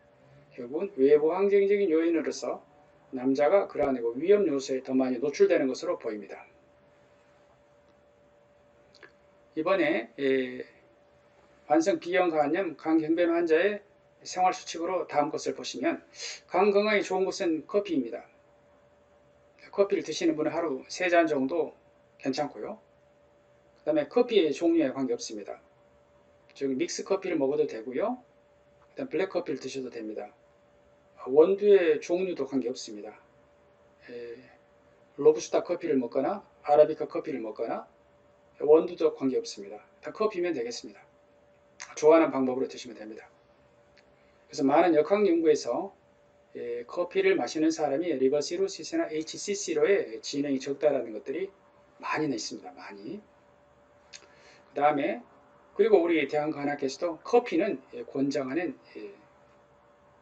결국은 외부 환경적인 요인으로서 남자가 그러한 위험 요소에 더 많이 노출되는 것으로 보입니다. 이번에 만성 B형 간염, 강경변 환자의 생활수칙으로 다음 것을 보시면 간 건강에 좋은 것은 커피입니다. 커피를 드시는 분은 하루 3잔 정도 괜찮고요. 그 다음에 커피의 종류에 관계없습니다. 즉 믹스 커피를 먹어도 되고요. 그 다음 블랙 커피를 드셔도 됩니다. 원두의 종류도 관계없습니다. 로부스타 커피를 먹거나 아라비카 커피를 먹거나 원두도 관계없습니다. 다 커피면 되겠습니다. 좋아하는 방법으로 드시면 됩니다. 그래서 많은 역학 연구에서 커피를 마시는 사람이 리버 시로시스나 HCC로의 진행이 적다라는 것들이 많이는 있습니다. 많이. 그 다음에 그리고 우리 대한간학회에서도 커피는 권장하는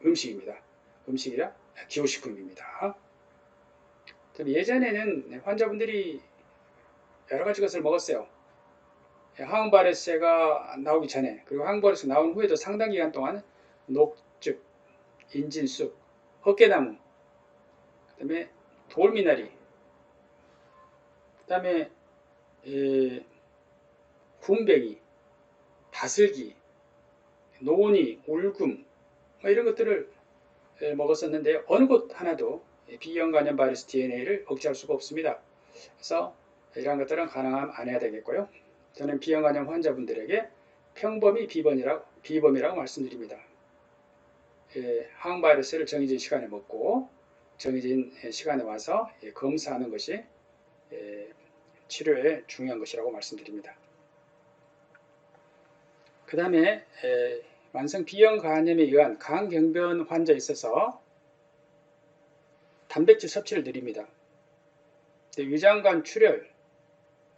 음식입니다. 음식이라 기호식품입니다. 예전에는 환자분들이 여러 가지 것을 먹었어요. 항바레스가 나오기 전에 그리고 항바레스 나온 후에도 상당 기간 동안 녹즙, 인진쑥, 헛개나무, 그 다음에 돌미나리, 그 다음에 군뱅이, 다슬기, 노니, 울금 이런 것들을 먹었었는데 어느 것 하나도 B형 간염 바이러스 DNA를 억제할 수가 없습니다. 그래서 이러한 것들은 가능하면 안 해야 되겠고요. 저는 B형 간염 환자분들에게 평범히 비범이라고 말씀드립니다. 항바이러스를 정해진 시간에 먹고 정해진 시간에 와서 검사하는 것이 치료에 중요한 것이라고 말씀드립니다. 그 다음에 만성 B형 간염에 의한 간경변 환자에 있어서 단백질 섭취를 느립니다. 위장관 출혈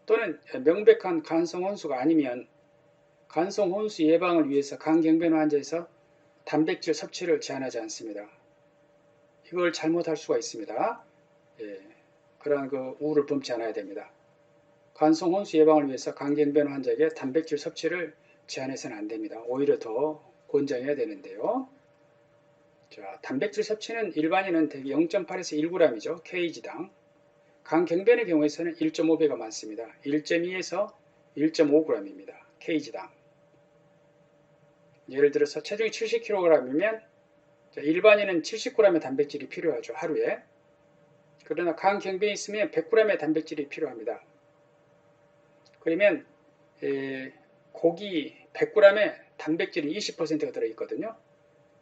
또는 명백한 간성혼수가 아니면 간성혼수 예방을 위해서 간경변 환자에서 단백질 섭취를 제한하지 않습니다. 이걸 잘못할 수가 있습니다. 그러한 우를 범치 않아야 됩니다. 간성혼수 예방을 위해서 간경변 환자에게 단백질 섭취를 제한해서는 안 됩니다. 오히려 더 권장해야 되는데요. 자, 단백질 섭취는 일반인은 대개 0.8에서 1g이죠. kg당. 간경변의 경우에서는 1.5배가 많습니다. 1.2에서 1.5g입니다. kg당. 예를 들어서 체중이 70kg이면 일반인은 70g의 단백질이 필요하죠. 하루에. 그러나 간경변이 있으면 100g의 단백질이 필요합니다. 그러면 고기 100g에 단백질이 20%가 들어있거든요.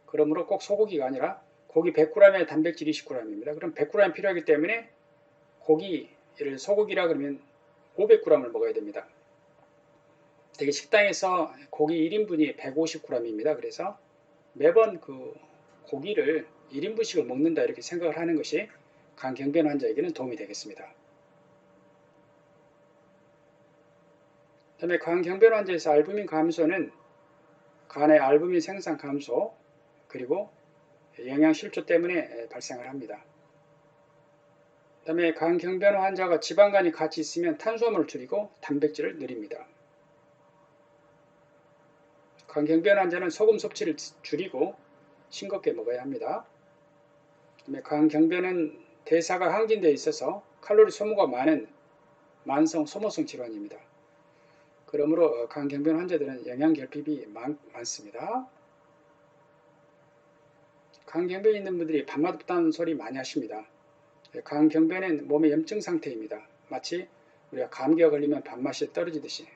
그러므로 꼭 소고기가 아니라 고기 100g에 단백질 20g입니다. 그럼 100g 필요하기 때문에 고기, 예를 소고기라 그러면 500g을 먹어야 됩니다. 되게 식당에서 고기 1인분이 150g입니다. 그래서 매번 고기를 1인분씩을 먹는다 이렇게 생각을 하는 것이 간경변 환자에게는 도움이 되겠습니다. 그 다음에 간경변 환자에서 알부민 감소는 간의 알부민 생산 감소 그리고 영양 실조 때문에 발생을 합니다. 그 다음에 간경변 환자가 지방간이 같이 있으면 탄수화물을 줄이고 단백질을 늘립니다. 간경변 환자는 소금 섭취를 줄이고 싱겁게 먹어야 합니다. 그 다음에 간경변은 대사가 항진되어 있어서 칼로리 소모가 많은 만성 소모성 질환입니다. 그러므로 간경변 환자들은 영양결핍이 많습니다. 간경변이 있는 분들이 밥맛 없다는 소리 많이 하십니다. 간경변은 몸의 염증 상태입니다. 마치 우리가 감기가 걸리면 밥맛이 떨어지듯이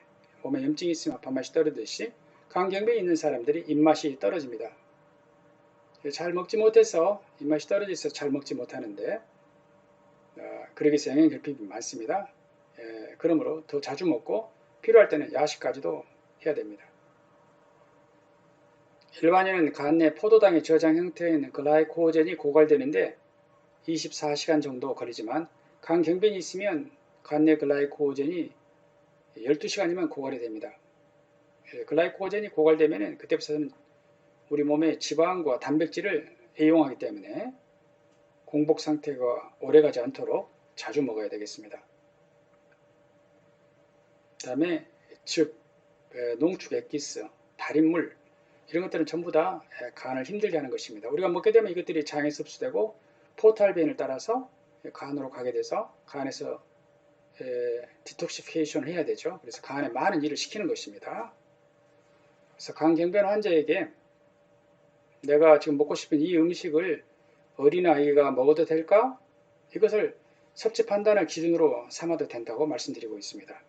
몸에 염증이 있으면 밥맛이 떨어지듯이 간경변이 있는 사람들이 입맛이 떨어집니다. 잘 먹지 못해서 입맛이 떨어져서 잘 먹지 못하는데 그러기 위해서 영양결핍이 많습니다. 그러므로 더 자주 먹고 필요할 때는 야식까지도 해야 됩니다. 일반인은 간 내 포도당의 저장 형태에 있는 글라이코젠이 고갈되는데 24시간 정도 걸리지만 간경변이 있으면 간 내 글라이코젠이 12시간이면 고갈이 됩니다. 글라이코젠이 고갈되면 그때부터는 우리 몸의 지방과 단백질을 애용하기 때문에 공복 상태가 오래가지 않도록 자주 먹어야 되겠습니다. 그 다음에 즙, 농축 액기스, 달인물 이런 것들은 전부 다 간을 힘들게 하는 것입니다. 우리가 먹게 되면 이것들이 장에 흡수되고 포탈벤을 따라서 간으로 가게 돼서 간에서 디톡시피케이션을 해야 되죠. 그래서 간에 많은 일을 시키는 것입니다. 그래서 간경변 환자에게 내가 지금 먹고 싶은 이 음식을 어린아이가 먹어도 될까? 이것을 섭취 판단을 기준으로 삼아도 된다고 말씀드리고 있습니다.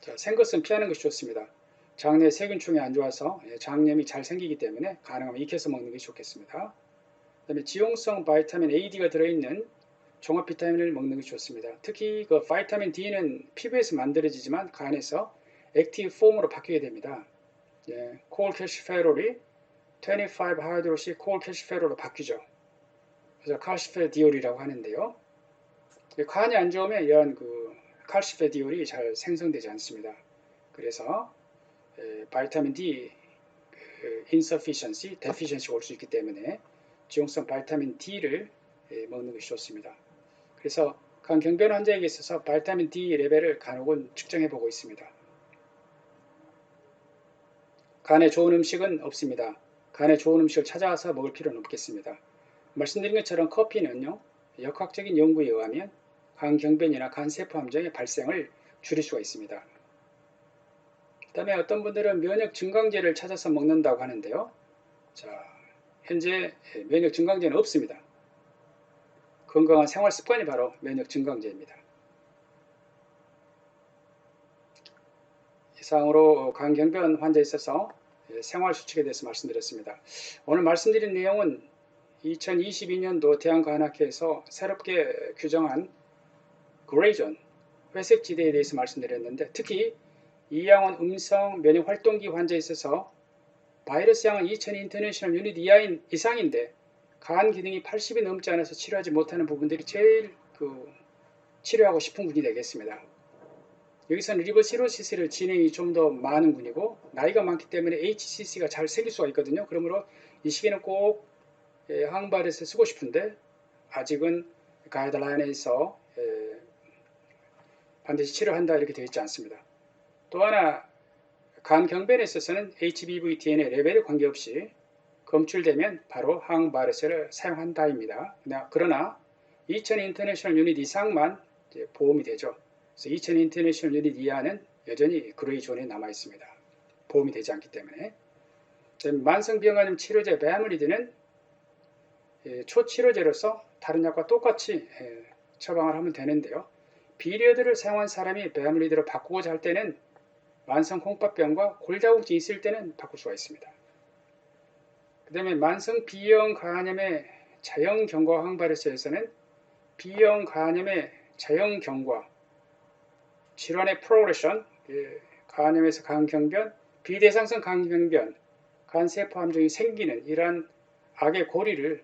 자, 생것은 피하는 것이 좋습니다. 장내 세균총이 안 좋아서 장염이 잘 생기기 때문에 가능하면 익혀서 먹는 것이 좋겠습니다. 그 다음에 지용성 바이타민 AD가 들어있는 종합 비타민을 먹는 것이 좋습니다. 특히 바이타민 D는 피부에서 만들어지지만 간에서 액티브 폼으로 바뀌게 됩니다. 콜캐시페롤이 25하이드로시 콜캐시페롤로 바뀌죠. 그래서 칼시페디올이라고 하는데요. 간이 안 좋으면 이런 칼시페디올이 잘 생성되지 않습니다. 그래서 바이타민 D insufficiency, deficiency가 올 수 있기 때문에 지용성 바이타민 D를 먹는 것이 좋습니다. 그래서 간경변 환자에게 있어서 바이타민 D 레벨을 간혹은 측정해 보고 있습니다. 간에 좋은 음식은 없습니다. 간에 좋은 음식을 찾아와서 먹을 필요는 없겠습니다. 말씀드린 것처럼 커피는요, 역학적인 연구에 의하면 간경변이나 간세포 함정의 발생을 줄일 수가 있습니다. 그 다음에 어떤 분들은 면역 증강제를 찾아서 먹는다고 하는데요. 자, 현재 면역 증강제는 없습니다. 건강한 생활 습관이 바로 면역 증강제입니다. 이상으로 간경변 환자에 있어서 생활 수칙에 대해서 말씀드렸습니다. 오늘 말씀드린 내용은 2022년도 대한간학회에서 새롭게 규정한 그레이존, 회색지대에 대해서 말씀드렸는데, 특히 이양원 음성 면역활동기 환자에 있어서 바이러스 양은 2000 인터내셔널 유닛 이상인데 간 기능이 80이 넘지 않아서 치료하지 못하는 부분들이 제일 치료하고 싶은 군이 되겠습니다. 여기서는 리버시로시스를 진행이 좀 더 많은 군이고, 나이가 많기 때문에 HCC가 잘 생길 수가 있거든요. 그러므로 이 시기는 꼭 항바이러스를 쓰고 싶은데 아직은 가이드라인에서 반드시 치료한다 이렇게 되어 있지 않습니다. 또 하나, 간경변에 있어서는 HBV DNA 레벨에 관계없이 검출되면 바로 항바이러스를 사용한다입니다. 그러나 2000 인터내셔널 유닛 이상만 보험이 되죠. 그래서 2000 인터내셔널 유닛 이하는 여전히 그레이 존에 남아 있습니다. 보험이 되지 않기 때문에. 만성병간염 치료제 베아물리드는 초치료제로서 다른 약과 똑같이 처방을 하면 되는데요. 비리어드를 사용한 사람이 베아물리드로 바꾸고자 할 때는 만성 콩팥병과 골다공증이 있을 때는 바꿀 수가 있습니다. 그 다음에 만성 B형 간염의 자형 경과 항바이러스에서는 B형 간염의 자형 경과, 질환의 프로그레션, 간염에서 간경변, 비대상성 간경변, 간세포 함정이 생기는 이러한 악의 고리를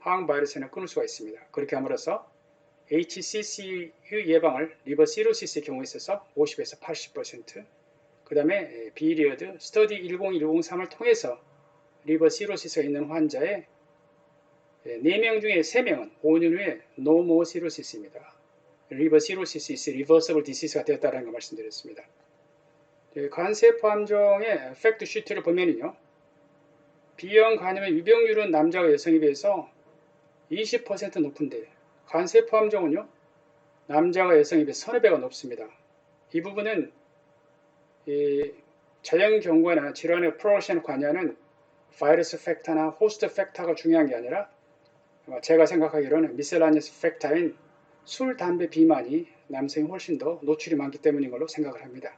항바이러스는 끊을 수가 있습니다. 그렇게 함으로써 HCC의 예방을 리버시로시스의 경우에 있어서 50에서 80%, 그 다음에 비리어드 스터디 10103을 통해서 리버시로시스가 있는 환자의 4명 중에 3명은 5년 후에 노모시로시스입니다. 리버시로시스 is reversible disease가 되었다는 걸 말씀드렸습니다. 간세포 함정의 팩트 시트를 보면요, B형 간염의 유병률은 남자와 여성에 비해서 20% 높은데 간세포 함정은요, 남자와 여성에 비해 서너 배가 높습니다. 이 부분은 자연 경과나 질환의 프로그레션을 관여하는 바이러스 팩터나 호스트 팩터가 중요한 게 아니라 제가 생각하기로는 미셀라니스 팩터인 술, 담배, 비만이 남성이 훨씬 더 노출이 많기 때문인 걸로 생각을 합니다.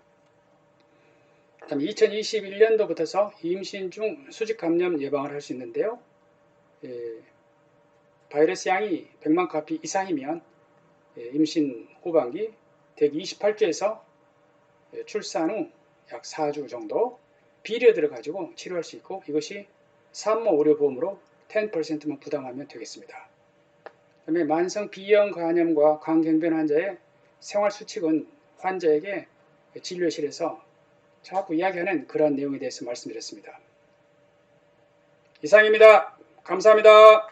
다음 2021년도부터서 임신 중 수직 감염 예방을 할 수 있는데요. 바이러스 양이 100만 카피 이상이면 임신 후반기 대기 28주에서 출산 후 약 4주 정도 비리어드를 가지고 치료할 수 있고, 이것이 산모 의료보험으로 10%만 부담하면 되겠습니다. 그다음에 만성 B형 간염과 간경변 환자의 생활 수칙은 환자에게 진료실에서 자꾸 이야기하는 그런 내용에 대해서 말씀드렸습니다. 이상입니다. 감사합니다.